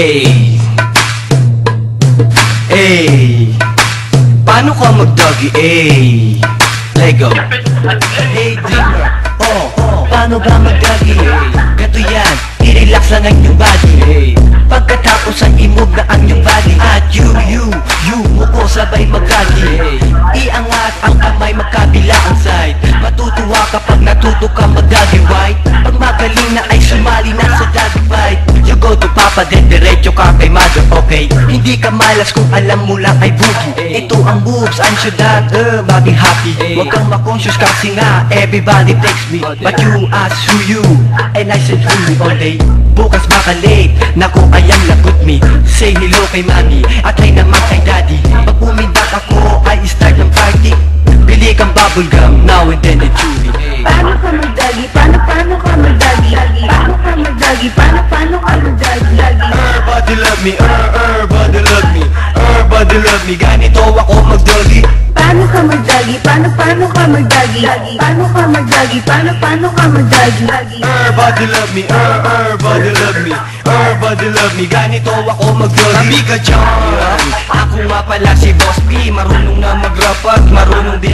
Ay, ay, paano ka mag-doggy? Ay, Lego. Hey dreamer, paano ba mag-doggy? Gato yan, i-relax lang ang iyong body. Pagkatapos ay i-move na ang iyong body. At you mo ko sabay mag-doggy. Iangat ang kamay magkabila ang side. Matutuwa kapag natuto ka mag-doggy, right? Pag magaling na ay sumali na sa doggy fight. You go to Papa, then diretso ka kay Mother, okay? Hindi ka malas kung alam mo lang ay boogie. Ito ang moves, ang syudad, maging happy. Huwag kang makonscious kasi nga everybody takes me. But you ask who you, and I said who me all day. Bukas baka late, naku ayang lagot me. Say hello kay mami, at hi naman kay daddy. Pag pumindak ako ay start ng party. Bili kang bubblegum, now and then and chew it. Paano ka mag-doggy? Paano ka mag-doggy? Paano ka mag-doggy? Paano ka mag-doggy? Everybody love me, everybody love me, everybody love me. Ganito ako mag-doggy. Paano ka mag-doggy? Paano ka mag-doggy? Paano ka mag-doggy? Paano ka mag-doggy? Everybody love me, everybody love me, everybody love me. Ganito ako mag-doggy. Sabi ka dyan, ako nga pala si Boss P. Marunong na mag-rap at marunong din